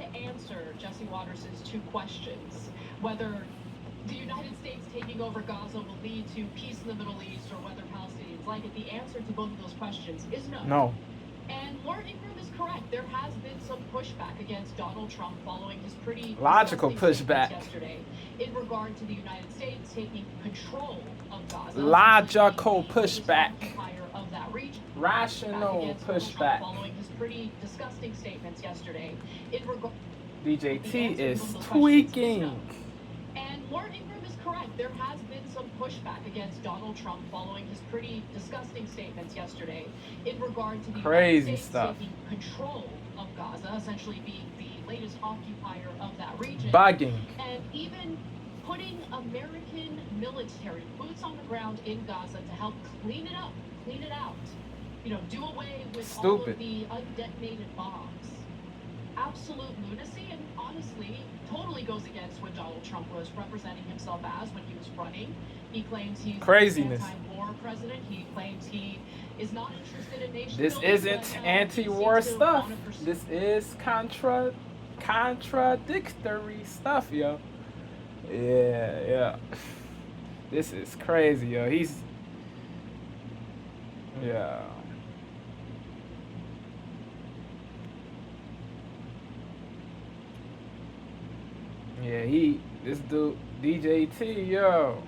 to answer Jesse Waters' two questions, whether the United States taking over Gaza will lead to peace in the Middle East or whether Palestinians like it. The answer to both of those questions is no. No. And Lauren Ingram is correct. There has been some pushback against Donald Trump following his pretty logical pushback yesterday in regard to the United States taking control of Gaza. Logical pushback. Of that region. Rational pushback. Following his pretty disgusting statements yesterday in regard. DJT is tweaking. And Lauren Ingram is correct. There has been some pushback against Donald Trump following his pretty disgusting statements yesterday in regard to the crazy United States stuff. Taking control of Gaza, essentially being the latest occupier of that region. Bugging. And even putting American military boots on the ground in Gaza to help clean it up, clean it out. You know, do away with all of the undetonated bombs. Absolute lunacy, and honestly, totally goes against what Donald Trump was representing himself as when he was running. He claims he's craziness. An anti-war president. He claims he is not interested in nation This building, isn't anti-war stuff. This is contradictory stuff, yo. Yeah. This is crazy, yo. Yeah. Yeah, this dude, DJT, yo.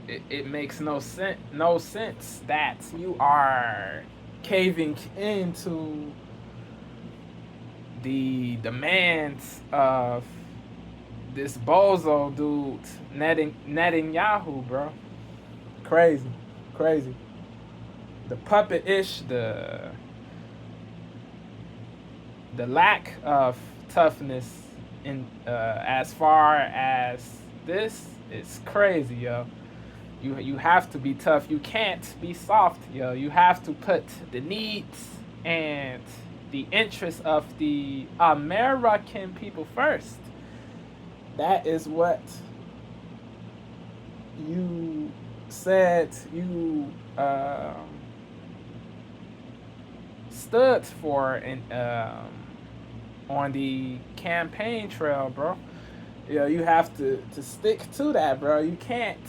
It makes no sense that you are caving into the demands of this bozo dude, Netanyahu, bro. Crazy. The puppet-ish, the lack of toughness in as far as this is crazy, yo. You have to be tough. You can't be soft, yo. You have to put the needs and the interests of the American people first. That is what you said you stood for in on the campaign trail, bro. You know, you have to stick to that, bro. You can't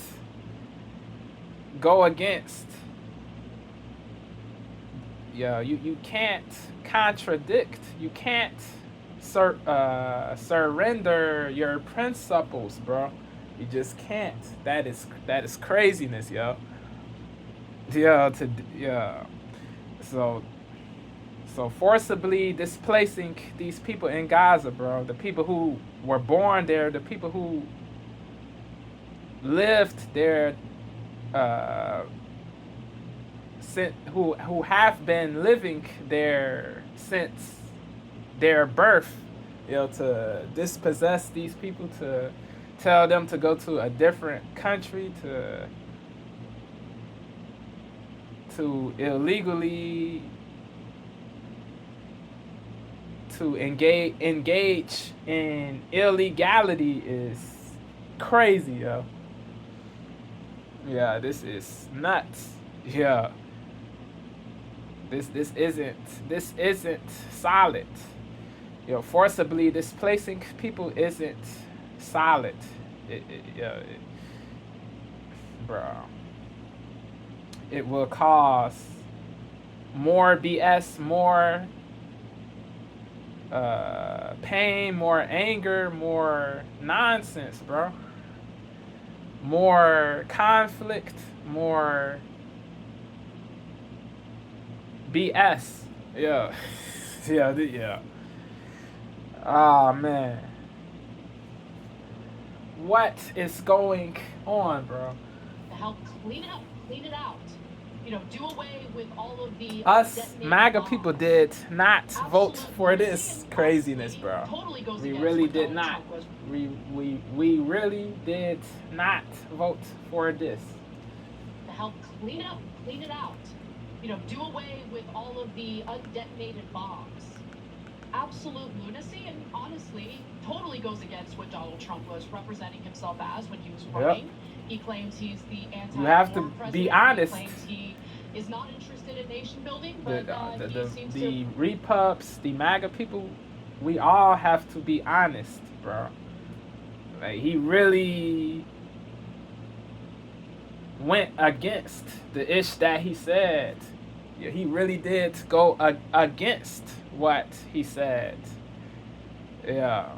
go against. You can't contradict. You can't surrender your principles, bro. You just can't. That is craziness, yo. So forcibly displacing these people in Gaza, bro. The people who were born there, the people who lived there, who have been living there since their birth, to dispossess these people, to tell them to go to a different country, to illegally to engage in illegality is crazy, yo. Yeah, this is nuts. Yeah. This isn't solid. Forcibly displacing people isn't solid. Bro. It will cause more BS, more pain, more anger, more nonsense, bro. More conflict, more BS. Yeah. Yeah. Oh, man. What is going on, bro? To help clean it up, clean it out. Do away with all of the us MAGA people did not vote for this craziness, bro. We really did not. We really did not vote for this. To help clean it up, clean it out. Do away with all of the undetonated bombs. Absolute lunacy, and honestly, totally goes against what Donald Trump was representing himself as when he was running. Yep. He claims he's the anti-war You have to president. be honest. He claims he is not interested in nation building, but the repubs, the MAGA people, we all have to be honest, bro. Like, he really went against the ish that he said. Yeah, he really did go against what he said. Yeah.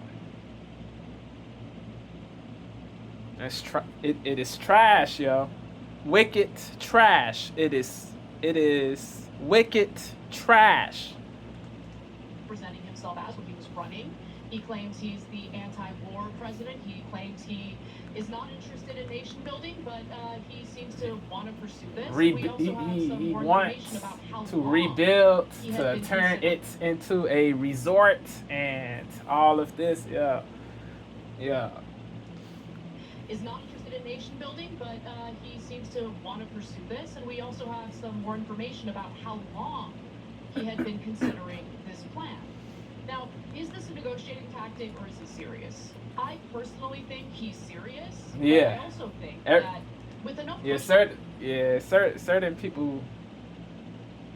It is trash, yo. Wicked trash. It is wicked trash. Presenting himself as when he was running. He claims he's the anti-war president. He claims he is not interested in nation building, but he seems to want to pursue this. We also have some more information about how to rebuild, to turn it into a resort, and all of this. Yeah. Is not interested in nation building, but he seems to want to pursue this. And we also have some more information about how long he had been considering this plan. Now, is this a negotiating tactic or is he serious? I personally think he's serious. Yeah. But I also think that with enough certain people.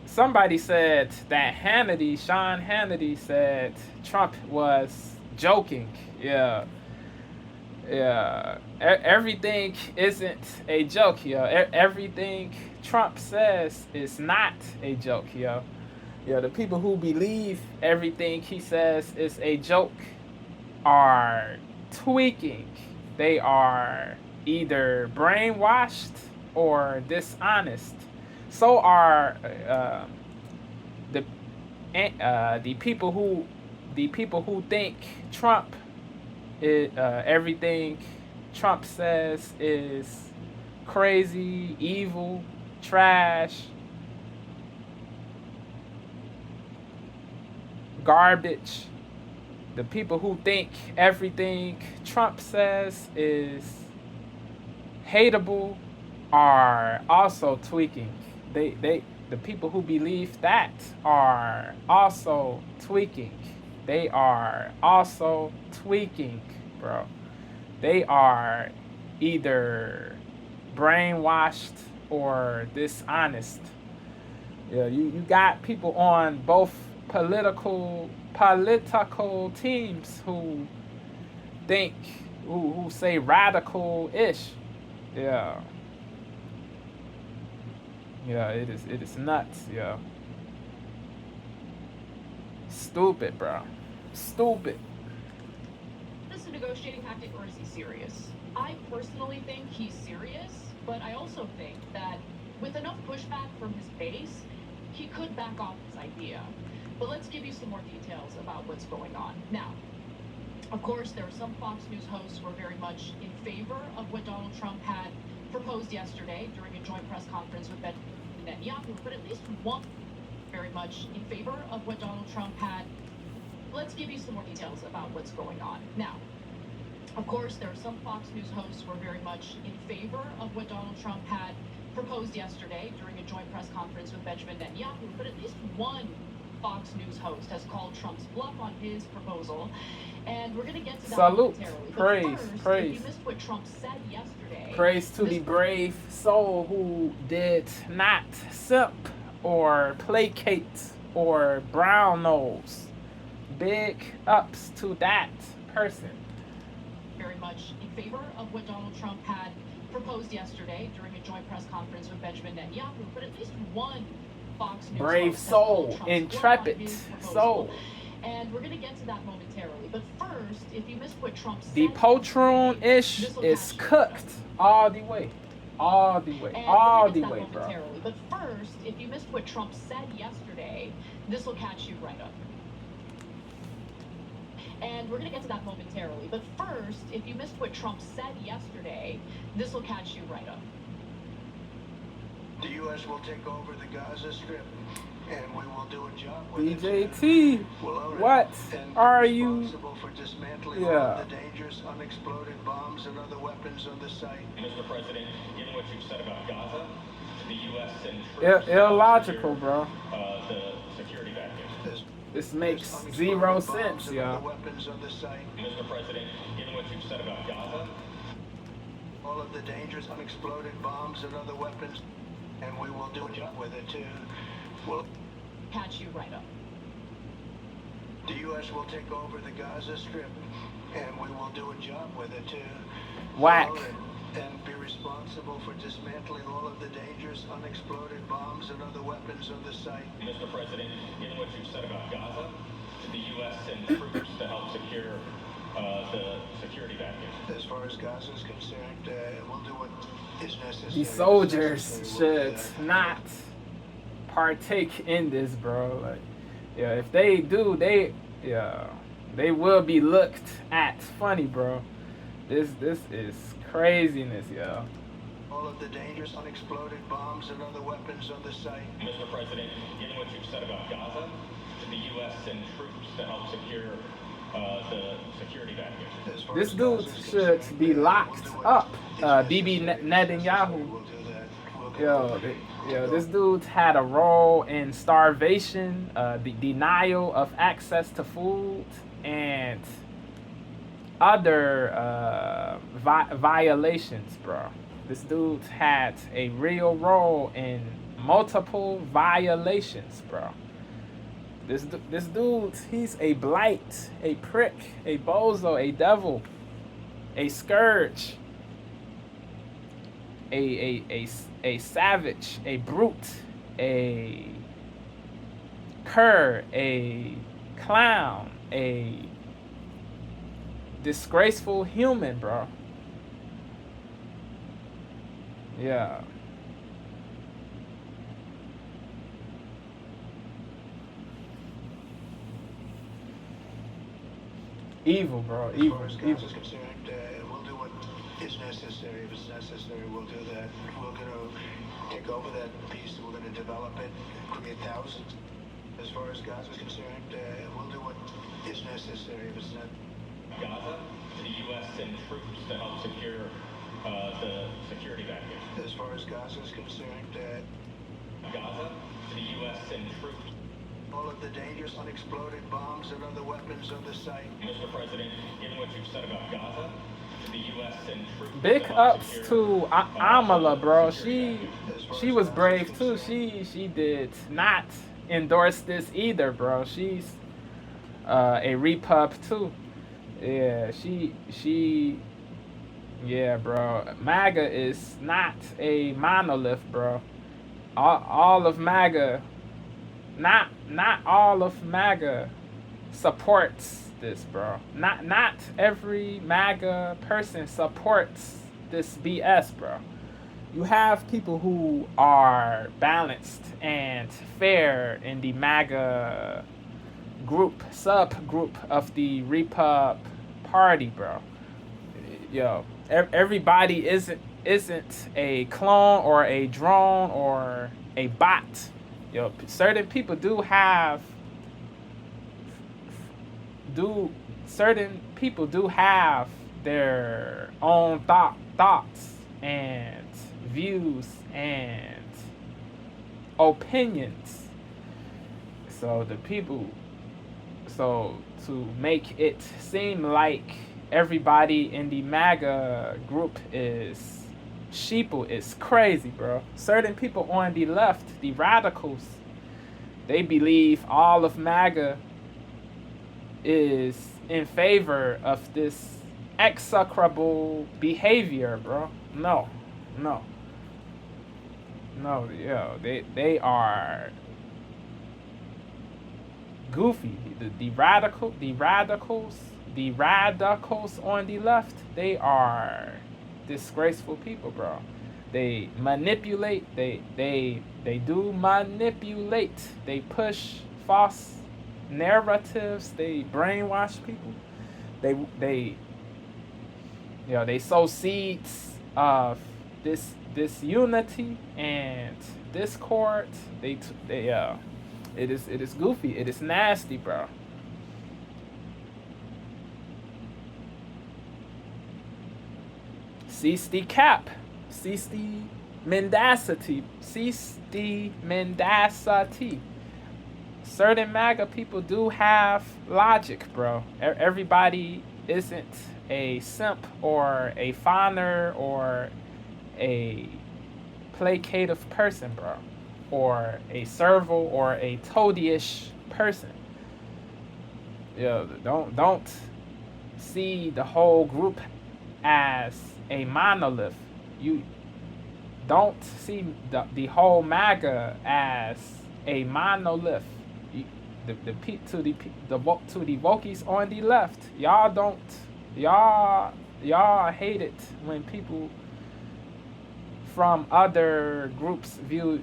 Somebody said that Sean Hannity said Trump was joking. Yeah. Everything isn't a joke, yo. Everything Trump says is not a joke, yo. Yeah, the people who believe everything he says is a joke are tweaking. They are either brainwashed or dishonest. So are the people who think Trump everything Trump says is crazy, evil, trash, garbage. The people who think everything Trump says is hateable are also tweaking. The people who believe that are also tweaking. They are also tweaking, bro. They are either brainwashed or dishonest. Yeah, you got people on both political teams who think who say radical-ish. Yeah. Yeah, it is nuts, yeah. Stupid, bro. Stupid. Is this a negotiating tactic or is he serious? I personally think he's serious, but I also think that with enough pushback from his base, he could back off his idea. But let's give you some more details about what's going on. Now, of course, there are some Fox News hosts who are very much in favor of what Donald Trump had proposed yesterday during a joint press conference with Benjamin Netanyahu, but at least one very much in favor of what Donald Trump had. Let's give you some more details about what's going on. Now, of course, there are some Fox News hosts who are very much in favor of what Donald Trump had proposed yesterday during a joint press conference with Benjamin Netanyahu, but at least one Fox News host has called Trump's bluff on his proposal, and we're going to get to that momentarily. Praise. If you missed what Trump said yesterday, praise to the brave soul who did not simp or placate or brown nose. Big ups to that person. Very much in favor of what Donald Trump had proposed yesterday during a joint press conference with Benjamin Netanyahu, but at least one Fox News brave soul, intrepid soul. And we're going to get to that momentarily. But first, if you missed what Trump said, the poltroon-ish is cooked all the way. All the way, bro. But first, if you missed what Trump said yesterday, this will catch you right up. And we're going to get to that momentarily. But first, if you missed what Trump said yesterday, this will catch you right up. The U.S. will take over the Gaza Strip, and we will do a job with BJT, what are you? Responsible for dismantling all the dangerous unexploded bombs and other weapons on the site. Mr. President, given what you've said about Gaza, the U.S. and troops illogical, bro. The security vacuum. This makes zero sense, yo. Weapons on the site. Mr. President, given what you've said about Gaza, all of the dangerous unexploded bombs and other weapons, and we will do a job with it too. We'll catch you right up. The U.S. will take over the Gaza Strip, and we will do a job with it to Whack. follow it and be responsible for dismantling all of the dangerous unexploded bombs and other weapons on the site. Mr. President, given what you've said about Gaza, did the U.S. send troops to help secure the security package? As far as Gaza is concerned, we'll do what is necessary. These soldiers should not partake in this, bro. Like, yeah, if they do, they will be looked at funny, bro. This is craziness, yo. All of the dangerous unexploded bombs and other weapons on the site. Mr. President, given what you've said about Gaza, did the U.S. send troops to help secure the security package? As far This as dude Gaza is should concerned, be we'll locked do what up. is Bibi necessary. Netanyahu. We'll do that. Yo, this dude had a role in starvation, the denial of access to food, and other violations, bro. This dude had a real role in multiple violations, bro. This dude, he's a blight, a prick, a bozo, a devil, a scourge, a savage, a brute, a cur, a clown, a disgraceful human, bro. Yeah. Evil, bro. As Evil. far as Evil. Gaza is concerned, we'll do what is necessary. If it's necessary, we'll do that. We're going to take over that piece. We're going to develop it, create thousands. As far as Gaza is concerned, we'll do what is necessary. If it's not Gaza, did the U.S. send troops to help secure the security package? as far as Gaza is concerned, Gaza, did the U.S. send troops? all of the dangerous unexploded bombs and other weapons on the site. Mr. President, given what you've said about Gaza, did the U.S. send troops Big to help ups secure, to Amala, bro. security She was brave too. She did not endorse this either, bro. She's a repub too. Yeah, yeah, bro. MAGA is not a monolith, bro. All of MAGA, not all of MAGA supports this, bro. Not every MAGA person supports this BS, bro. You have people who are balanced and fair in the MAGA subgroup of the Repub Party, bro. Yo, everybody isn't a clone or a drone or a bot. Yo, certain people do have their own thoughts and views and opinions. So to make it seem like everybody in the MAGA group is sheeple is crazy, bro. Certain people on the left, the radicals, they believe all of MAGA is in favor of this execrable behavior, bro. No, yo, they are goofy. The radicals on the left, they are disgraceful people, bro. They manipulate. They do manipulate. They push false narratives. They brainwash people. They sow seeds of this unity and discord. It is goofy. It is nasty, bro. Cease the cap. Cease the mendacity. Cease the mendacity. Certain MAGA people do have logic, bro. Everybody isn't a simp or a fawner or a placative person, bro. Or a serval or a toadyish person. don't see the whole group as a monolith. You don't see the whole MAGA as a monolith. To the Wokies on the left, y'all hate it when people from other groups view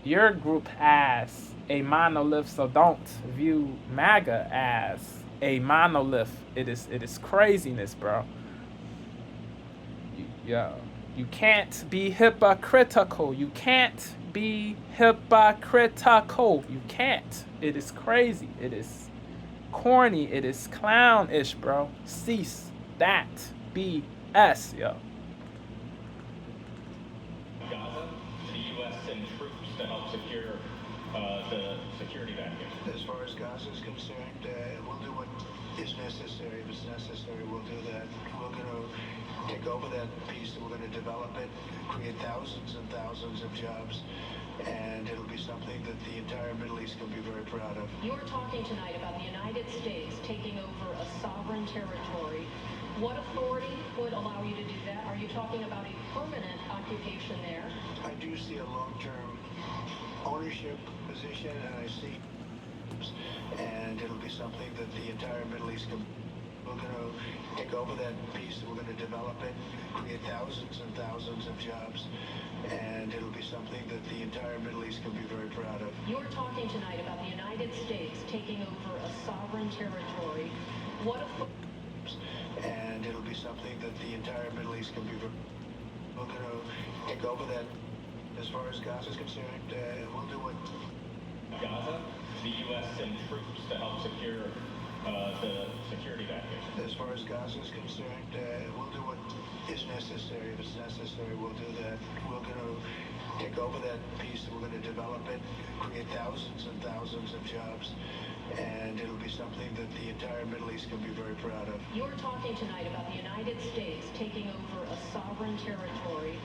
your group as a monolith. So don't view MAGA as a monolith. It is craziness, bro. You can't be hypocritical. You can't be hypocritical. You can't. It is crazy. It is corny. It is clownish, bro. Cease that BS, yo. Gaza, the U.S. send troops to help secure the security vacuum. As far as Gaza is concerned, we'll do what is necessary. If it's necessary, we'll do that. We're going to take over that piece, and we're going to develop it, create thousands and thousands of jobs, and it'll be something that the entire Middle East can be very proud of. You're talking tonight about the United States taking over a sovereign territory. What authority would allow you to do that? Are you talking about a permanent occupation there? I do see a long-term ownership position, and I see, and it'll be something that the entire Middle East can. We're going to take over that piece, and we're going to develop it, create thousands and thousands of jobs, and it'll be something that the entire Middle East can be very proud of. You're talking tonight about the United States taking over a sovereign territory. What and it'll be something that the entire Middle East can be very. We're going to take over that. As far as Gaza is concerned, we'll do what. Gaza, the U.S. send troops to help secure the security vacuum. As far as Gaza is concerned, we'll do what is necessary. If it's necessary, we'll do that. We're going to take over that piece, and we're going to develop it, create thousands and thousands of jobs, and it'll be something that the entire Middle East can be very proud of. You're talking tonight about the United States taking over a sovereign territory.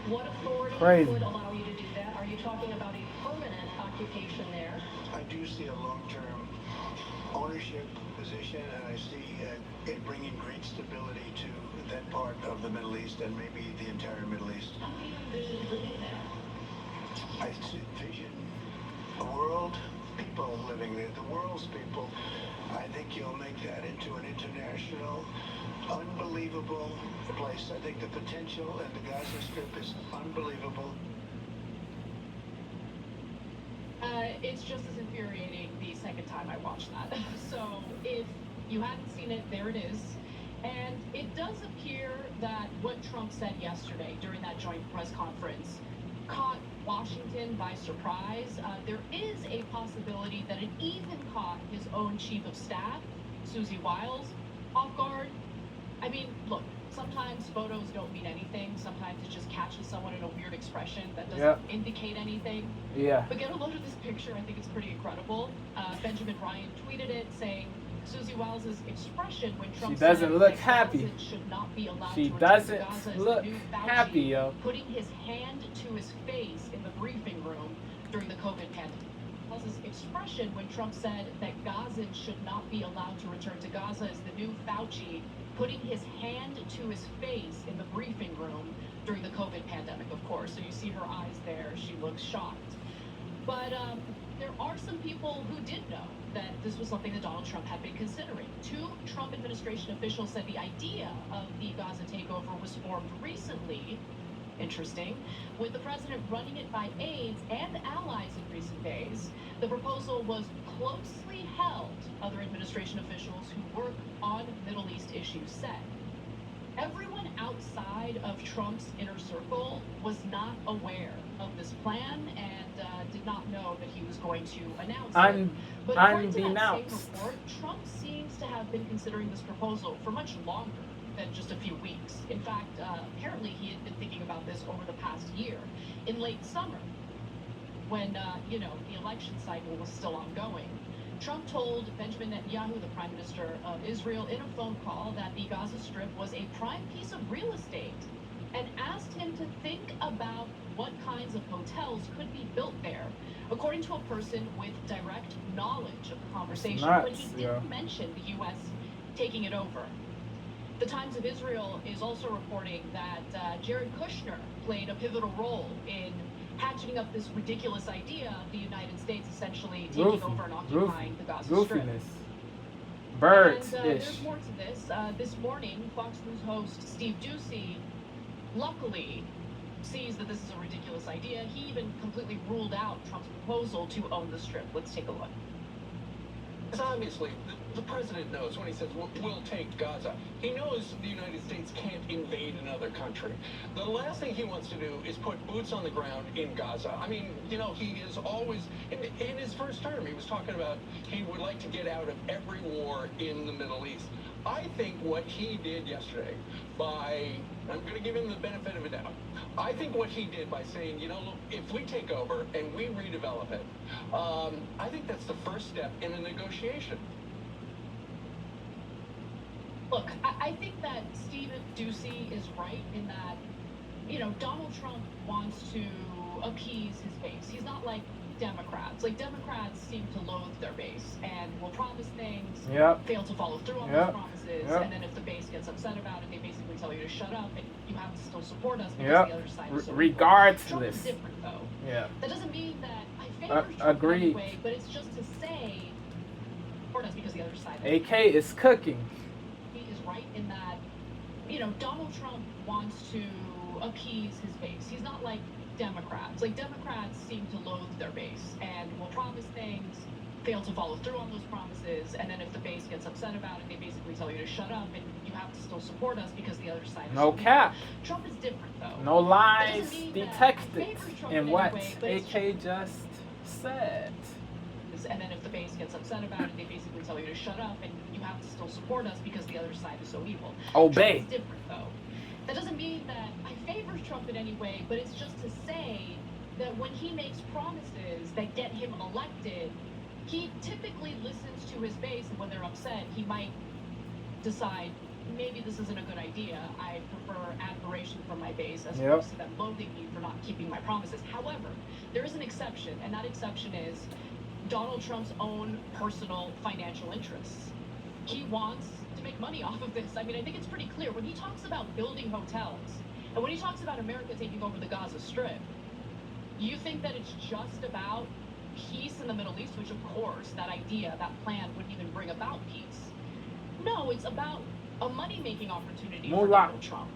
What authority would allow you to do that? Are you talking about a permanent occupation there? I do see a long-term ownership position, and I see it bringing great stability to that part of the Middle East and maybe the entire Middle East. How do you envision living there? I envision a world, people living there, the world's people. I think you'll make that into an international, unbelievable place. I think the potential in the Gaza Strip is unbelievable. It's just as infuriating the second time I watched that. So if you haven't seen it, there it is. And it does appear that what Trump said yesterday during that joint press conference caught Washington by surprise. There is a possibility that it even caught his own chief of staff, Susie Wiles, off guard. I mean, look, sometimes photos don't mean anything. Sometimes it just catches someone in a weird expression that doesn't indicate anything. Yeah. But get a load of this picture. I think it's pretty incredible. Benjamin Ryan tweeted it saying Susie Wiles' expression when Trump she doesn't said look that happy. Gaza should not be allowed She to doesn't Gaza is look the new Fauci, happy, yo. putting his hand to his face in the briefing room during the COVID pandemic. His expression when Trump said that Gazans should not be allowed to return to Gaza is the new Fauci, putting his hand to his face in the briefing room during the COVID pandemic, of course. So you see her eyes there. She looks shocked. But there are some people who did know that this was something that Donald Trump had been considering. Two Trump administration officials said the idea of the Gaza takeover was formed recently. Interesting. With the president running it by aides and allies in recent days, the proposal was closely held, other administration officials who work on Middle East issues said. Everyone outside of Trump's inner circle was not aware of this plan and did not know that he was going to announce it. But according to that same report, Trump seems to have been considering this proposal for much longer than just a few weeks. In fact, apparently he had been thinking about this over the past year. In late summer, when, the election cycle was still ongoing, Trump told Benjamin Netanyahu, the prime minister of Israel, in a phone call that the Gaza Strip was a prime piece of real estate and asked him to think about what kinds of hotels could be built there, according to a person with direct knowledge of the conversation. But he didn't mention the U.S. taking it over. The Times of Israel is also reporting that Jared Kushner played a pivotal role in hatching up this ridiculous idea of the United States essentially taking over and occupying the Gaza Strip. Birds-ish. And there's more to this. This morning, Fox News host Steve Doocy luckily sees that this is a ridiculous idea. He even completely ruled out Trump's proposal to own the Strip. Let's take a look. Obviously, the president knows when he says, we'll take Gaza. He knows the United States can't invade another country. The last thing he wants to do is put boots on the ground in Gaza. I mean, you know, he is always, in his first term, he was talking about he would like to get out of every war in the Middle East. I think what he did yesterday I'm going to give him the benefit of a doubt. I think what he did by saying, you know, look, if we take over and we redevelop it, I think that's the first step in a negotiation. Look, I think that Steve Doocy is right in that, you know, Donald Trump wants to appease his base. He's not like Democrats. Like, Democrats seem to loathe their base and will promise things, fail to follow through on those promises, and then if the base gets upset about it, they basically tell you to shut up and you have to still support us because the other side is so regardless. Trump is different, though. That doesn't mean that I favor Trump agreed. anyway, but it's just to say support us because the other side AK is cooking. He is right in that, you know, Donald Trump wants to appease his base. He's not like Democrats. Like, Democrats seem to loathe their base and will promise things, fail to follow through on those promises, and then if the base gets upset about it, they basically tell you to shut up and you have to still support us because the other side is no cap. Trump is different, though. No lies detected in what AK just said. And then if the base gets upset about it, they basically tell you to shut up and you have to still support us because the other side is so evil. Obey. Trump is different, though. That doesn't mean that I favor Trump in any way, but it's just to say that when he makes promises that get him elected, he typically listens to his base, and when they're upset, he might decide, maybe this isn't a good idea. I prefer admiration from my base as opposed to them loathing me for not keeping my promises. However, there is an exception, and that exception is Donald Trump's own personal financial interests. He wants to make money off of this. I mean, I think it's pretty clear. When he talks about building hotels, and when he talks about America taking over the Gaza Strip, you think that it's just about peace in the Middle East, which, of course, that idea, that plan wouldn't even bring about peace. No, it's about a money-making opportunity for Donald Trump.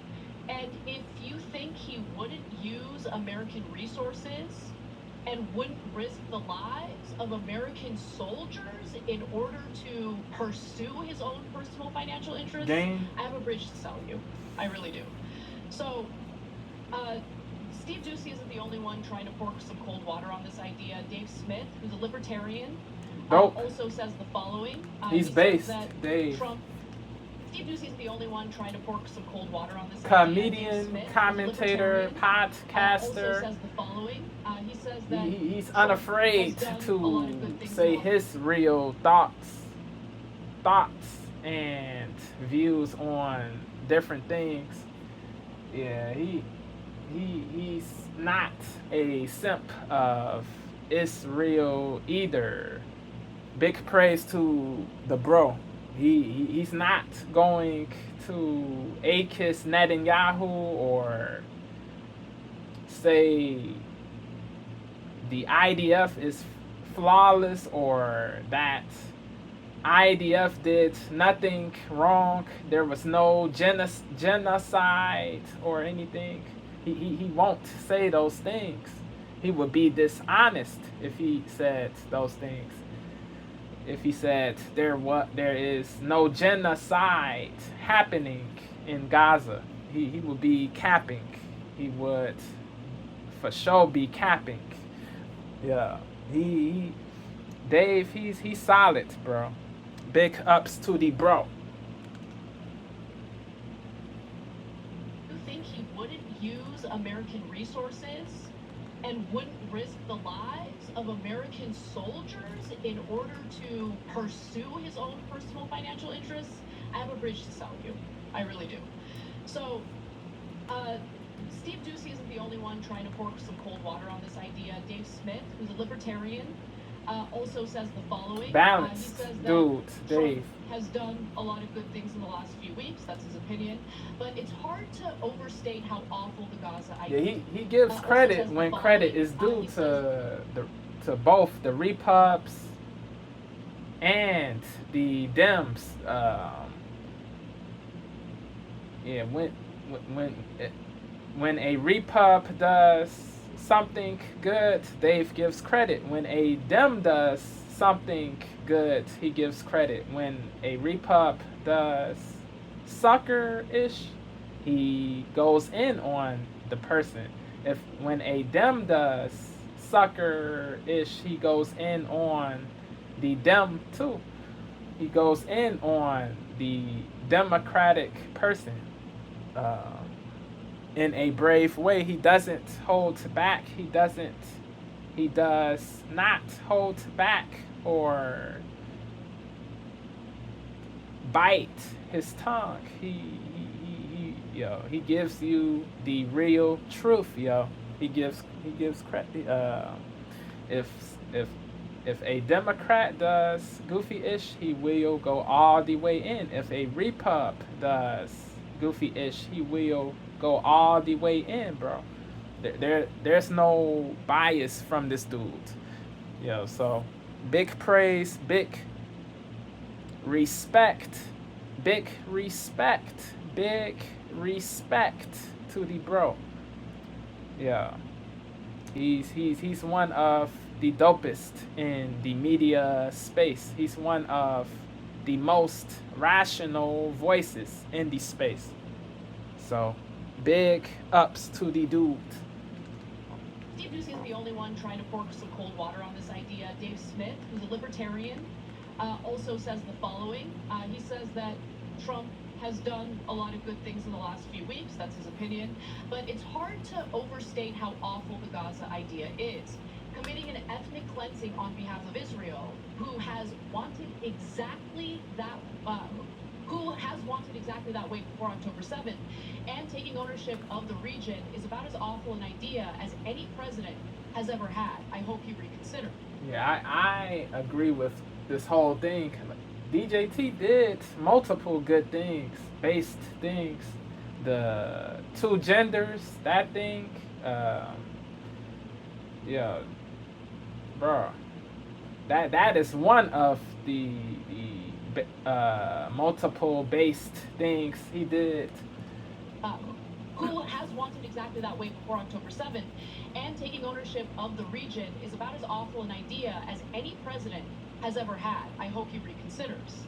And if you think he wouldn't use American resources and wouldn't risk the lives of American soldiers in order to pursue his own personal financial interests, I have a bridge to sell you. I really do. So, Steve Doocy isn't the only one trying to pour some cold water on this idea. Dave Smith, who's a libertarian, also says the following. He's based, Dave. Steve Doocy is the only one trying to pour some cold water on this comedian, Smith, commentator, podcaster. Also says the following. He says that he's unafraid to say his real thoughts and views on different things. Yeah, he's not a simp of Israel either. Big praise to the bro. He's not going to kiss Netanyahu or say the IDF is flawless or that IDF did nothing wrong. There was no genocide or anything. He won't say those things. He would be dishonest if he said those things. If he said there is no genocide happening in Gaza, he would be capping. He would for sure be capping. Yeah, Dave, he's solid, bro. Big ups to the bro. You think he wouldn't use American resources and wouldn't risk the lives of American soldiers in order to pursue his own personal financial interests? I have a bridge to sell you. I really do. So, Steve Ducey isn't the only one trying to pour some cold water on this idea. Dave Smith, who's a libertarian, also says the following. Balanced, he says that dude, Trump Dave. has done a lot of good things in the last few weeks. That's his opinion. But it's hard to overstate how awful the Gaza idea. Yeah, he gives credit when credit is due to both the Repubs and the Dems. Yeah, when a Repub does something good, Dave gives credit. When a Dem does something good, he gives credit. When a Repub does sucker-ish, he goes in on the person. When a Dem does sucker-ish, he goes in on the Dem too. He goes in on the Democratic person. In a brave way. He doesn't hold back. He does not hold back or bite his tongue. He gives you the real truth, yo. He gives credit. If a Democrat does goofy-ish, he will go all the way in. If a Repub does goofy-ish, he will go all the way in, bro. There's no bias from this dude. Yo, so big praise, big respect to the bro. Yeah. He's one of the dopest in the media space. He's one of the most rational voices in the space. So big ups to the dude. Steve Ducey isn't the only one trying to pour some cold water on this idea. Dave Smith, who's a libertarian, also says the following. He says that Trump has done a lot of good things in the last few weeks. That's his opinion. But it's hard to overstate how awful the Gaza idea is. Committing an ethnic cleansing on behalf of Israel, who has wanted exactly that way before October 7th, and taking ownership of the region is about as awful an idea as any president has ever had. I hope he reconsiders. Yeah, I agree with this whole thing. DJT did multiple good things, based things. The two genders, that thing, yeah, bro. That is one of the multiple based things he did. Who has wanted exactly that way before October 7th, and taking ownership of the region is about as awful an idea as any president has ever had. I hope he reconsiders.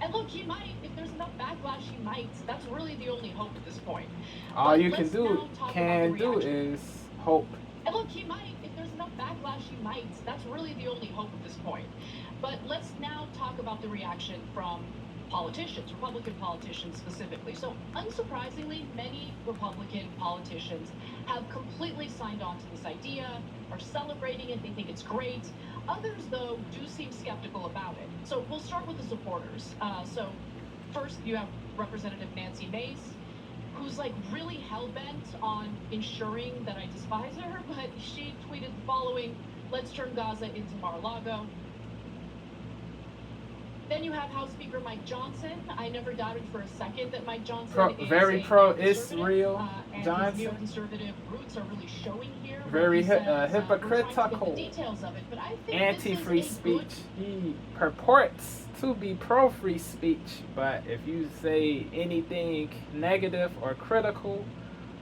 And look, he might. If there's enough backlash, he might. That's really the only hope at this point. All you can do is hope. And look, he might. If there's enough backlash, he might. That's really the only hope at this point. But let's now talk about the reaction from politicians, Republican politicians specifically. So unsurprisingly, many Republican politicians have completely signed on to this idea, are celebrating it, they think it's great. Others, though, do seem skeptical about it. So we'll start with the supporters. So first, you have Representative Nancy Mace, who's like really hell-bent on ensuring that I despise her, but she tweeted the following: "Let's turn Gaza into Mar-a-Lago." Then you have House Speaker Mike Johnson. I never doubted for a second that Mike Johnson is very pro-Israel. And Johnson. his neoconservative roots are really showing here. Very says, hypocritical. Details of it, but I think Anti-free speech. He purports to be pro-free speech, but if you say anything negative or critical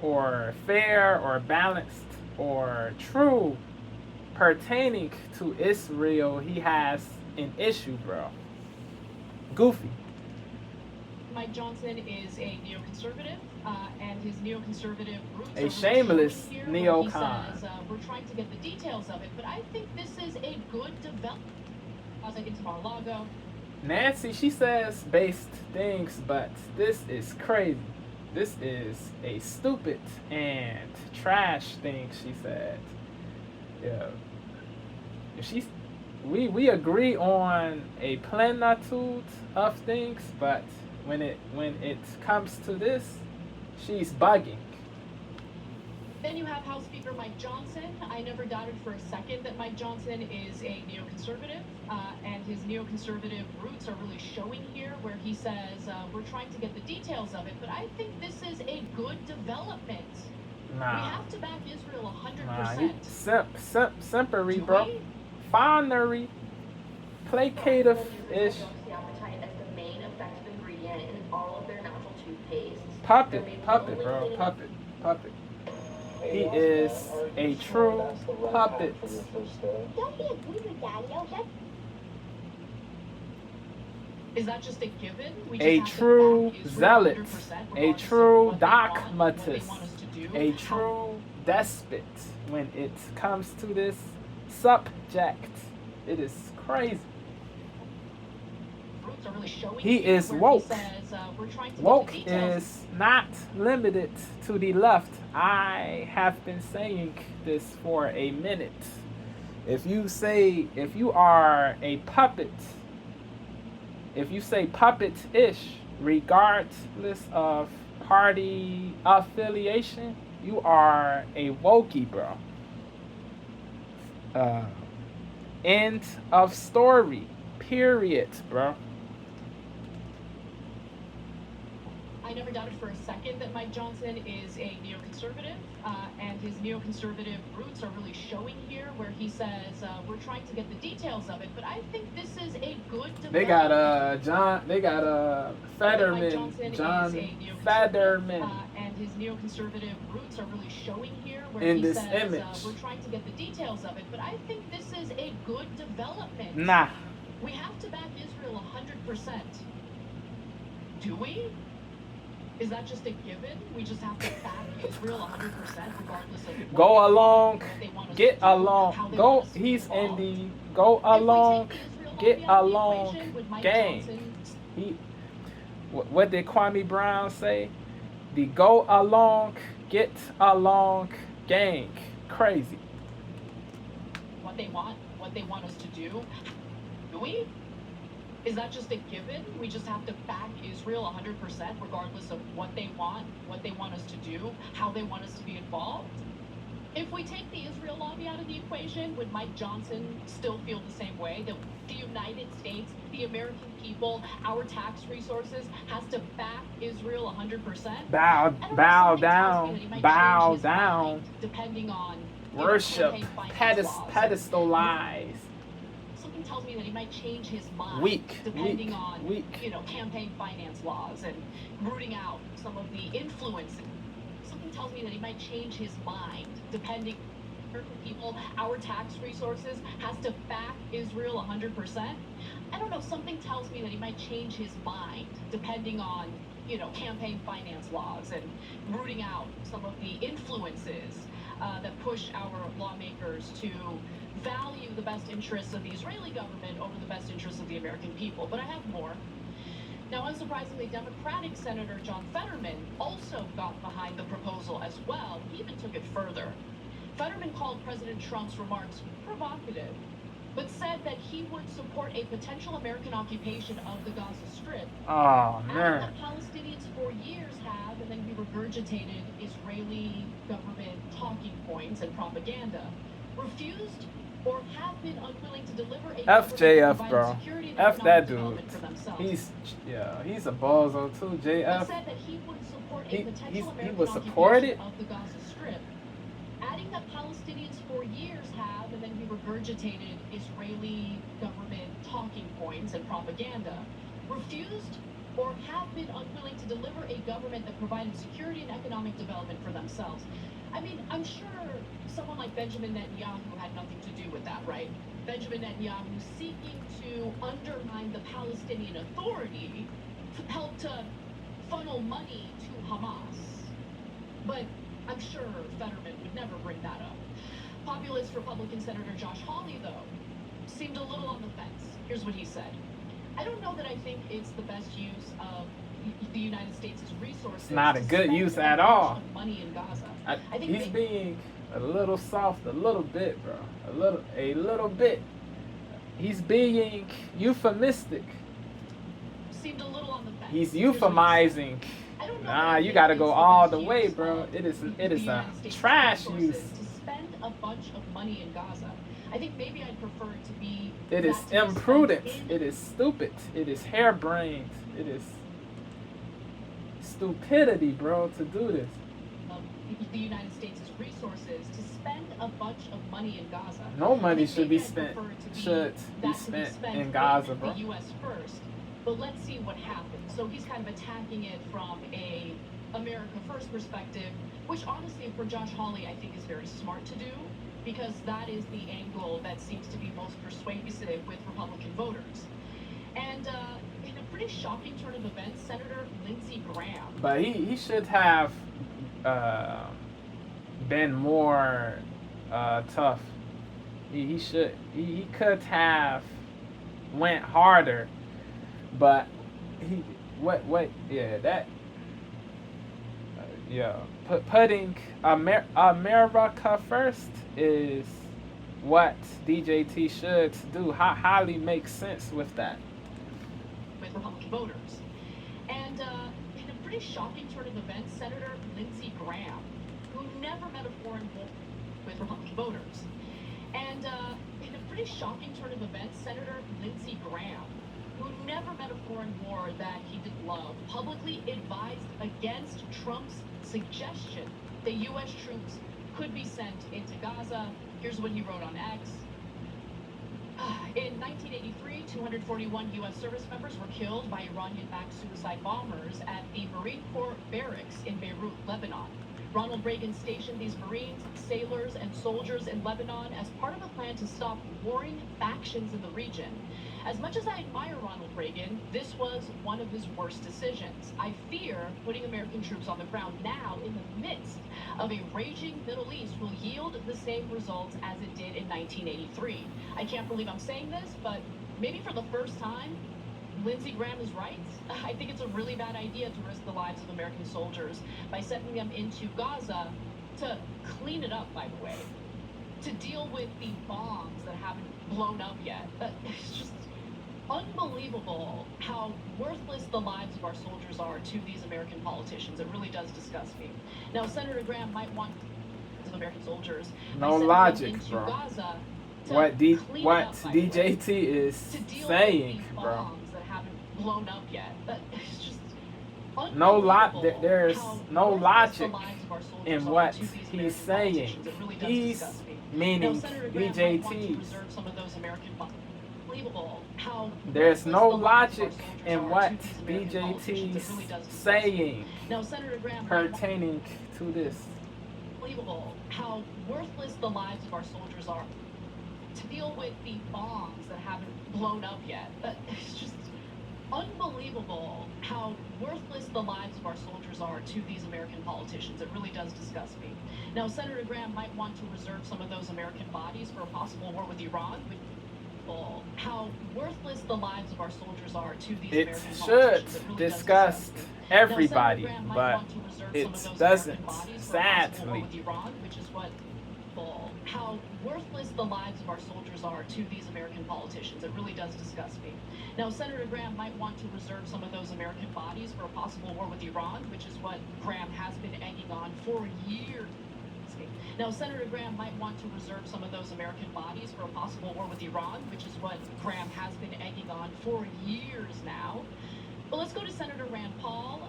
or fair or balanced or true pertaining to Israel, he has an issue, bro. Goofy. Mike Johnson is a neoconservative, and his neoconservative roots a are shameless here, neocon. He says, we're trying to get the details of it, but I think this is a good development. Into Mar-a-Lago. Nancy, she says based things, but this is crazy. This is a stupid and trash thing, she said. Yeah. We agree on a plenitude of things, but when it comes to this, she's bugging. Then you have House Speaker Mike Johnson. I never doubted for a second that Mike Johnson is a neoconservative, and his neoconservative roots are really showing here, where he says, we're trying to get the details of it, but I think this is a good development. Nah. We have to back Israel 100%. Nah, simpery, bro. Finery. Placative-ish. Puppet, bro. Puppet. He is a true puppet. Don't be a guru, Daddy. Is that just a given? We just A have to true back Israel zealot. 100% A regardless of true what they want, what they dogmatist. want us to do, A how- true despot when it comes to this subject. It is crazy. roots are really showing He here, is where woke. He says, we're trying to Woke get the details. is not limited to the left. I have been saying this for a minute. If you are a puppet, if you say puppet-ish, regardless of party affiliation, you are a wokey, bro. End of story. Period, bro. I never doubted for a second that Mike Johnson is a neoconservative, and his neoconservative roots are really showing here, where he says, we're trying to get the details of it, but I think this is a good development. They got Fetterman, Johnson John is a neoconservative, Fetterman and his neoconservative roots are really showing here, where in he this says, image. we're trying to get the details of it, but I think this is a good development. Nah. We have to back Israel 100%. Do we? Is that just a given? We just have to back Israel 100% regardless of what Go they along, want, what they want us get to do, how along. they Go. want us to be He's involved. in the go If we along, take the Israel get lobby out of the along equation, would Mike gang. Johnson He. What did Kwame Brown say? The go along, get along gang. Crazy. what they want us to do? Do we? Is that just a given? We just have to back Israel 100% regardless of what they want us to do, how they want us to be involved? If we take the Israel lobby out of the equation, would Mike Johnson still feel the same way? That the United States, the American people, our tax resources has to back Israel 100%? Bow down. Depending on Worship, campaign finance laws. pedestalize. Something tells me that he might change his mind Weak. depending on campaign finance laws and rooting out some of the influence. Something tells me that he might change his mind depending on people, our tax resources has to back Israel 100%. I don't know, something tells me that he might change his mind depending on campaign finance laws and rooting out some of the influences that push our lawmakers to value the best interests of the Israeli government over the best interests of the American people. But I have more. Now, unsurprisingly, Democratic Senator John Fetterman also got behind the proposal as well. He even took it further. Fetterman called President Trump's remarks provocative, but said that he would support a potential American occupation of the Gaza Strip. Oh, Adding man. that Palestinians for years have, and then he regurgitated Israeli government talking points and propaganda, refused or have been unwilling to deliver a FJF, bro. security and F that economic dude. development for themselves. He's a bozo too, But JF. said that he would support a He potential American would support occupation it. of the Gaza Strip, adding that Palestinians for years have, and then he regurgitated Israeli government talking points and propaganda, refused or have been unwilling to deliver a government that provided security and economic development for themselves. I mean, I'm sure someone like Benjamin Netanyahu had nothing to do with that, right? Benjamin Netanyahu seeking to undermine the Palestinian Authority helped to funnel money to Hamas. But I'm sure Fetterman would never bring that up. Populist Republican Senator Josh Hawley, though, seemed a little on the fence. Here's what he said. I don't know that I think it's the best use of the United States' resources. It's not a to good spend use a at bunch all. of money in Gaza. I think he's they- being a little soft, a little bit, bro. A little bit. He's being euphemistic. Seemed a little on the fence. He's Here's what he said. euphemizing I don't know Nah, that I you think gotta it's go the all best the way, use bro. of It is the a United States trash resources use. to spend a bunch of money in Gaza. I think maybe I'd prefer it to be It is that to be spent imprudent. in It is stupid. It is harebrained. It is stupidity, bro, to do this. the United States' resources to spend a bunch of money in Gaza. No I money think should be maybe I'd spent. prefer it to be Should be that to be spent spent in Gaza, in bro. the U.S. first. But let's see what happens. So he's kind of attacking it from a America First perspective, which honestly for Josh Hawley I think is very smart to do, because that is the angle that seems to be most persuasive with Republican voters. And in a pretty shocking turn of events, Senator Lindsey Graham. But he should have been more tough. He could have went harder, but putting America first is what DJT should do. Highly makes sense with that. With Republican voters. And in a pretty shocking turn of events, Senator Lindsey Graham, who never met a foreign war with Republican voters. And in a pretty shocking turn of events, Senator Lindsey Graham, who never met a foreign war that he didn't love, publicly advised against Trump's suggestion that U.S. troops could be sent into Gaza. Here's what he wrote on X. In 1983, 241 U.S. service members were killed by Iranian-backed suicide bombers at the Marine Corps barracks in Beirut, Lebanon. Ronald Reagan stationed these Marines, sailors, and soldiers in Lebanon as part of a plan to stop warring factions in the region. As much as I admire Ronald Reagan, this was one of his worst decisions. I fear putting American troops on the ground now in the midst of a raging Middle East will yield the same results as it did in 1983. I can't believe I'm saying this, but maybe for the first time, Lindsey Graham is right. I think it's a really bad idea to risk the lives of American soldiers by sending them into Gaza to clean it up, by the way, to deal with the bombs that haven't blown up yet. It's just unbelievable how worthless the lives of our soldiers are to these American politicians. It really does disgust me. Now, Senator Graham might want American soldiers No by sending logic, them into bro. Gaza to What clean it up, by the way, DJT is to deal saying, with the bro. bombs that haven't blown up yet. It's just there's no logic in what these he's American saying. politicians. It really does He's disgust me. meaning Now, Senator Graham might want to DJTs. preserve some of those American unbelievable how There's no worthless the lives of our logic soldiers in are what to these American politicians. It really does DJT's disgust me. saying Now, Senator Graham might want pertaining to this. unbelievable how worthless the lives of our soldiers are to deal with the bombs that haven't blown up yet. It's just unbelievable how worthless the lives of our soldiers are to these American politicians. It really does disgust me. Now, Senator Graham might want to reserve some of those American bodies for a possible war with Iran, which how worthless the lives of our soldiers are to these It American should politicians. It really does disgust disgust me. everybody, Now, Senator Graham might but want to reserve it some of those doesn't, American bodies for a possible war sadly. with Iran, which is what how worthless the lives of our soldiers are to these American politicians. It really does disgust me. Now, Senator Graham might want to reserve some of those American bodies for a possible war with Iran, which is what Graham has been egging on for years. Now, Senator Graham might want to reserve some of those American bodies for a possible war with Iran, which is what Graham has been egging on for years now. But let's go to Senator Rand Paul,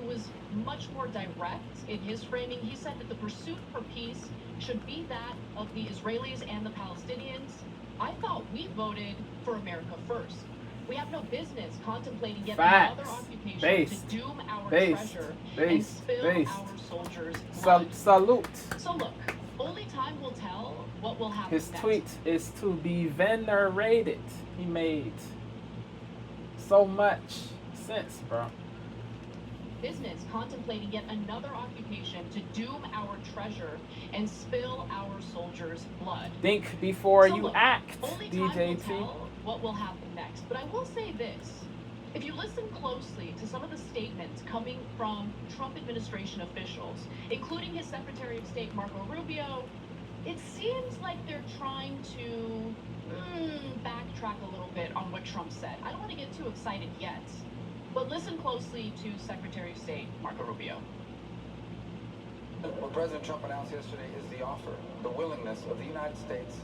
who was much more direct in his framing. He said that the pursuit for peace should be that of the Israelis and the Palestinians. I thought we voted for America first. We have no business contemplating yet another occupation to doom our treasure and spill our soldiers' blood. Salute. So look, only time will tell what will happen His next. tweet is to be venerated. He made so much sense, bro. Business contemplating yet another occupation to doom our treasure and spill our soldiers' blood. Think before So you look, act, only time will DJT. tell what will happen next. But I will say this. If you listen closely to some of the statements coming from Trump administration officials, including his Secretary of State, Marco Rubio, it seems like they're trying to backtrack a little bit on what Trump said. I don't want to get too excited yet, But listen closely to Secretary of State Marco Rubio. What President Trump announced yesterday is the offer, the willingness of the United States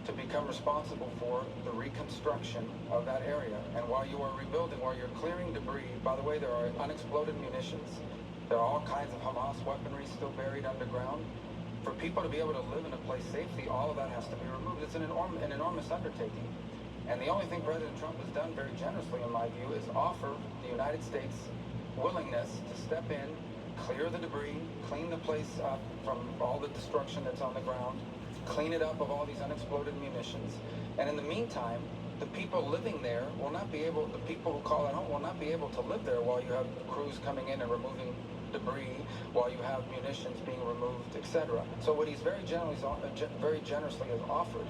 to become responsible for the reconstruction of that area. And while you are rebuilding, while you're clearing debris, by the way, there are unexploded munitions. There are all kinds of Hamas weaponry still buried underground. For people to be able to live in a place safely, all of that has to be removed. It's an enormous undertaking. And the only thing President Trump has done very generously, in my view, is offer the United States willingness to step in, clear the debris, clean the place up from all the destruction that's on the ground, clean it up of all these unexploded munitions. And in the meantime, the people living there will not be able, the people who call it home will not be able to live there while you have crews coming in and removing debris, while you have munitions being removed, etc. So what he's very generously has offered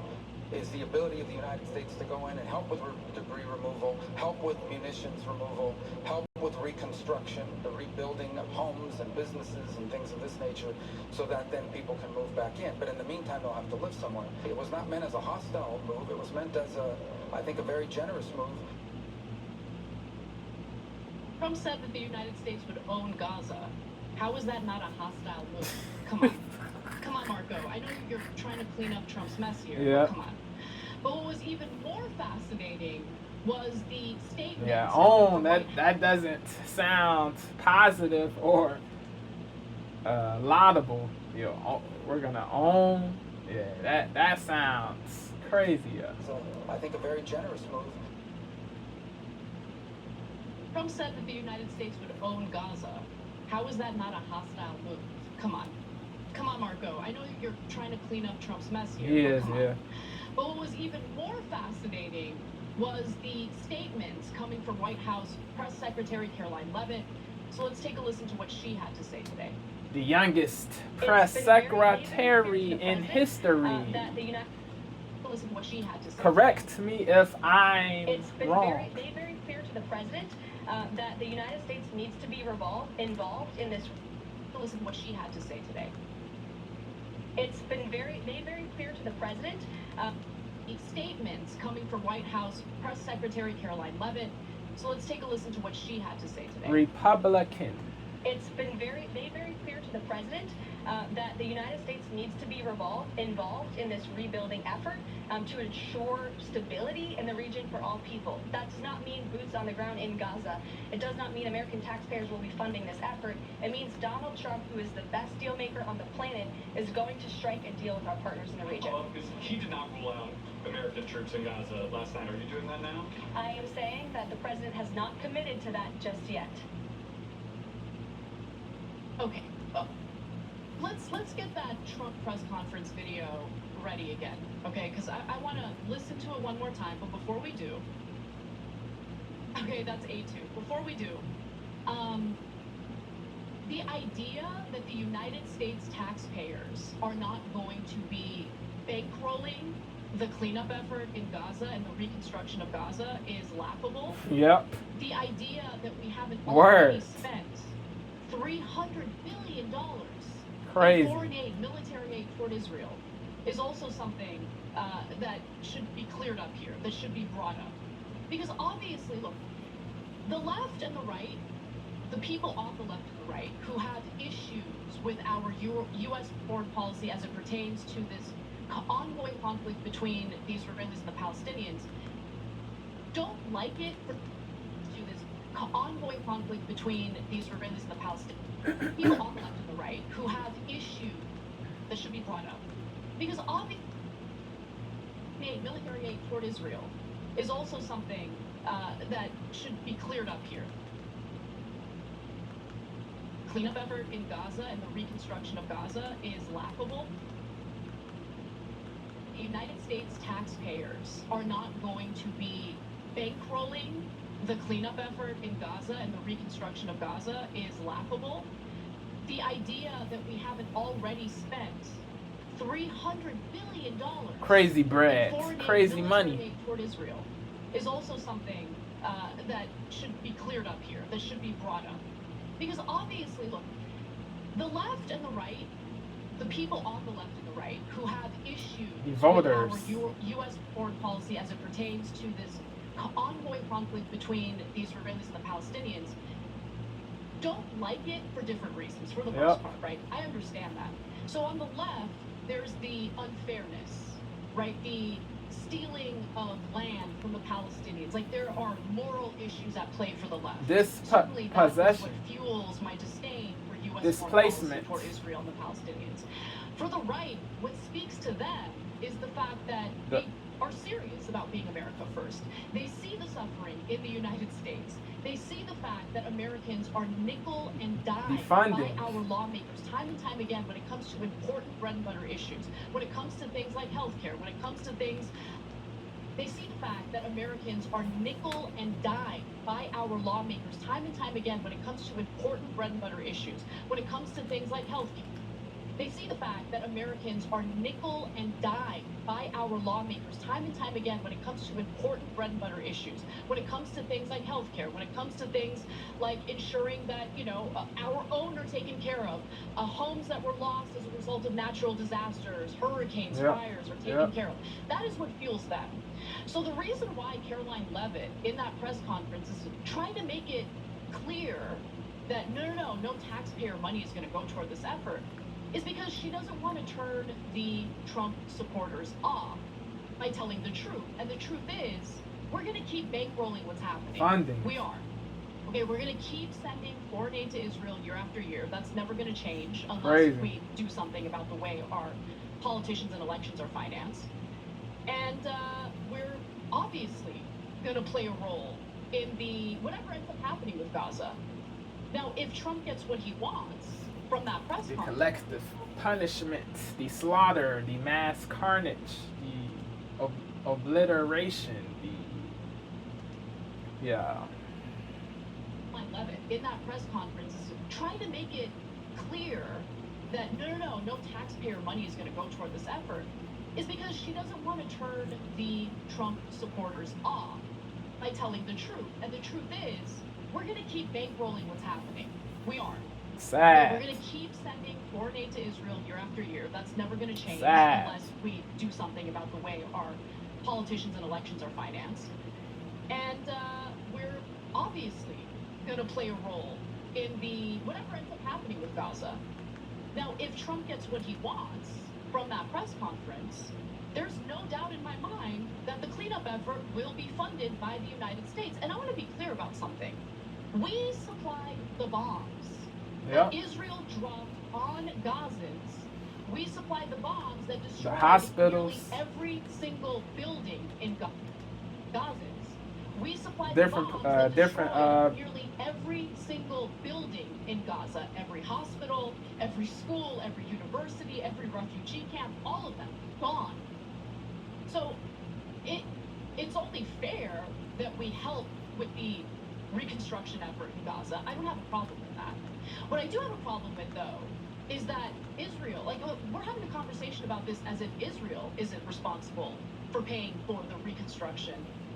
is the ability of the United States to go in and help with debris removal, help with munitions removal, help with reconstruction, the rebuilding of homes and businesses and things of this nature, so that then people can move back in. But in the meantime, they'll have to live somewhere. It was not meant as a hostile move. It was meant as I think, a very generous move. Trump said that the United States would own Gaza. How is that not a hostile move? Come on. Come on, Marco. I know you're trying to clean up Trump's mess here. Yeah. Come on. But what was even more fascinating was the statement. Yeah, own. That doesn't sound positive or laudable. We're gonna own. Yeah, that sounds crazy. Yeah. So I think a very generous move. Trump said that the United States would own Gaza. How is that not a hostile move? Come on. Come on, Marco. I know you're trying to clean up Trump's mess here. He is, yeah. But what was even more fascinating was the statements coming from White House Press Secretary Caroline Leavitt. So let's take a listen to what she had to say today. The youngest press secretary in history. Listen to what she had to say. Correct me if I'm wrong. It's been very clear to the president that the United States needs to be involved in this. Listen to what she had to say today. It's been made very clear to the president. Statements coming from White House Press Secretary Caroline Leavitt. So let's take a listen to what she had to say today. Republican. It's been made very clear to the president that the United States needs to be involved in this rebuilding effort to ensure stability in the region for all people. That does not mean boots on the ground in Gaza. It does not mean American taxpayers will be funding this effort. It means Donald Trump, who is the best deal maker on the planet, is going to strike a deal with our partners in the region. He did not rule out American troops in Gaza last night. Are you doing that now? I am saying that the president has not committed to that just yet. Okay. Let's get that Trump press conference video ready again, okay? Because I want to listen to it one more time, but before we do, okay, that's A2. Before we do, the idea that the United States taxpayers are not going to be bankrolling the cleanup effort in Gaza and the reconstruction of Gaza is laughable. Yep. The idea that we haven't already spent $300 billion crazy in foreign aid, military aid toward Israel is also something that should be cleared up here, that should be brought up. Because obviously, look, the left and the right, the people on the left and the right who have issues with our U.S. foreign policy as it pertains to this ongoing conflict between the Israelis and the Palestinians, don't like it to this ongoing conflict between the Israelis and the Palestinians. People on the left and the right who have issues that should be brought up. Because obviously, military aid toward Israel is also something that should be cleared up here. Cleanup effort in Gaza and the reconstruction of Gaza is laughable. The United States taxpayers are not going to be bankrolling the cleanup effort in Gaza and the reconstruction of Gaza is laughable. The idea that we haven't already spent $300 billion crazy bread, crazy money aid toward Israel is also something that should be cleared up here, that should be brought up. Because obviously, look, the left and the right, the people on the left and the right who have issues with our U.S. foreign policy as it pertains to this ongoing conflict between the Israelis and the Palestinians don't like it for different reasons, for the most part, right? I understand that. So on the left, there's the unfairness, right? The stealing of land from the Palestinians. Like, there are moral issues at play for the left. Certainly that is what fuels my disdain for U.S. displacement for Israel and the Palestinians. For the right, what speaks to them is the fact that they are serious about being America first. They see the suffering in the United States. They see the fact that Americans are nickel and dime by our lawmakers time and time again when it comes to important bread and butter issues, when it comes to things like healthcare, when it comes to things. They see the fact that Americans are nickel and dime by our lawmakers time and time again when it comes to important bread and butter issues, when it comes to things like healthcare. They see the fact that Americans are nickel and dime by our lawmakers time and time again when it comes to important bread and butter issues, when it comes to things like healthcare, when it comes to things like ensuring that, our own are taken care of, homes that were lost as a result of natural disasters, hurricanes, fires are taken care of. That is what fuels them. So the reason why Caroline Leavitt in that press conference is trying to make it clear that no taxpayer money is going to go toward this effort is because she doesn't want to turn the Trump supporters off by telling the truth. And the truth is, we're going to keep bankrolling what's happening. Funding. We are. Okay, we're going to keep sending foreign aid to Israel year after year. That's never going to change unless we do something about the way our politicians and elections are financed. And we're obviously going to play a role in the whatever ends up happening with Gaza. Now, if Trump gets what he wants from that press conference, the collective punishment, the slaughter, the mass carnage, the obliteration, Leavitt in that press conference is trying to make it clear that no taxpayer money is going to go toward this effort is because she doesn't want to turn the Trump supporters off by telling the truth. And the truth is, we're going to keep bankrolling what's happening. We are. Sad. We're going to keep sending foreign aid to Israel year after year. That's never going to change unless we do something about the way our politicians and elections are financed. And we're obviously going to play a role in the whatever ends up happening with Gaza. Now, if Trump gets what he wants from that press conference, there's no doubt in my mind that the cleanup effort will be funded by the United States. And I want to be clear about something. We supplied the bombs that Israel dropped on Gazans. We supplied the bombs that destroyed the hospitals, nearly every single building in Gazans. We supplied different the bombs that destroyed nearly every single building in Gaza, every hospital, every school, every university, every refugee camp, all of them gone. So it's only fair that we help with the reconstruction effort in Gaza. I don't have a problem with that. What I do have a problem with, though, is that Israel, we're having a conversation about this as if Israel isn't responsible for paying for the reconstruction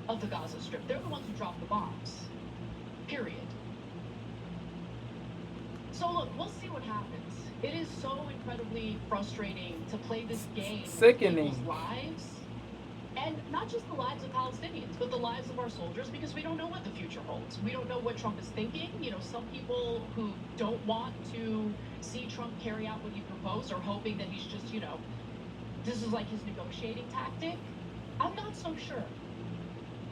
of the Gaza Strip. They're the ones who dropped the bombs. Period. So look, we'll see what happens. It is so incredibly frustrating to play this game with people's lives. And not just the lives of Palestinians, but the lives of our soldiers, because we don't know what the future holds. We don't know what Trump is thinking. Some people who don't want to see Trump carry out what he proposed are hoping that he's just, this is like his negotiating tactic. I'm not so sure.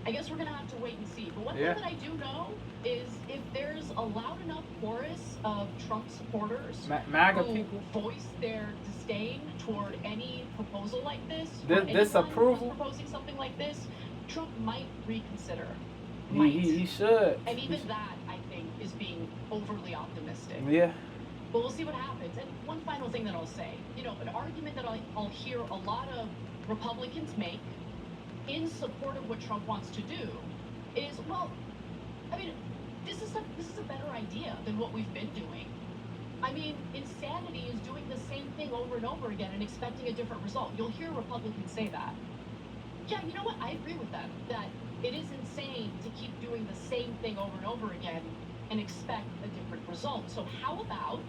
I guess we're going to have to wait and see. But one thing that I do know is if there's a loud enough chorus of Trump supporters who voice their disdain toward any proposal like this, disapproval, proposing something like this, Trump might reconsider. He should. And even that, I think, is being overly optimistic. Yeah. But we'll see what happens. And one final thing that I'll say, an argument that I'll hear a lot of Republicans make in support of what Trump wants to do is, this is a better idea than what we've been doing. Insanity is doing the same thing over and over again and expecting a different result. You'll hear Republicans say that. Yeah, you know what? I agree with them, that it is insane to keep doing the same thing over and over again and expect a different result. So how about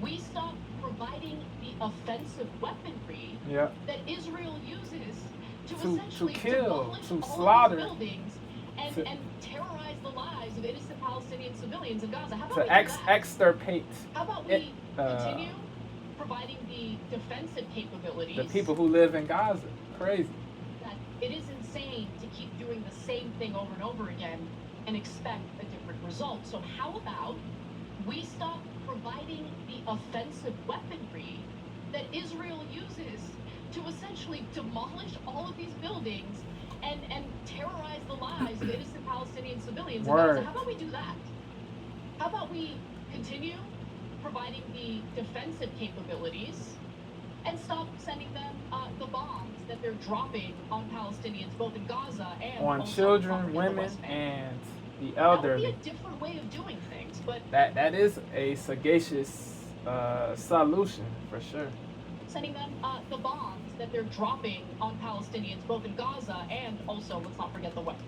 we stop providing the offensive weaponry that Israel uses to essentially kill, demolish to all slaughter these buildings and terrorize the lives of innocent Palestinian civilians in Gaza. How about to we do that? extirpate How about we continue providing the defensive capabilities? the people who live in Gaza. Crazy. That it is insane to keep doing the same thing over and over again and expect a different result. So how about we stop providing the offensive weaponry that Israel uses to essentially demolish all of these buildings and terrorize the lives of innocent Palestinian civilians in Gaza? How about we do that? How about we continue providing the defensive capabilities and stop sending them the bombs that they're dropping on Palestinians, both in Gaza and on also children, in the women, West Bank? and the elderly. That would be a different way of doing things, but That is a sagacious solution for sure. sending them the bombs that they're dropping on Palestinians, both in Gaza and also, let's not forget, the West.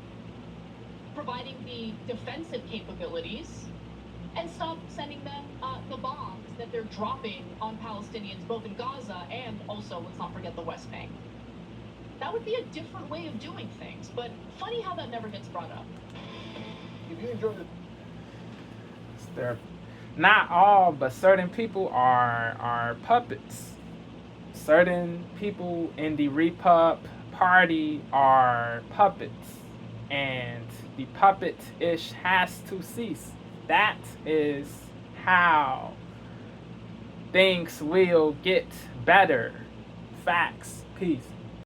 Providing the defensive capabilities and stop sending them the bombs that they're dropping on Palestinians, both in Gaza and also, let's not forget, the West Bank. That would be a different way of doing things, but funny how that never gets brought up. If you enjoyed it, Not all, but certain people are puppets. Certain people in the Repub Party are puppets, and the puppet-ish has to cease. That is how things will get better. Facts. Peace.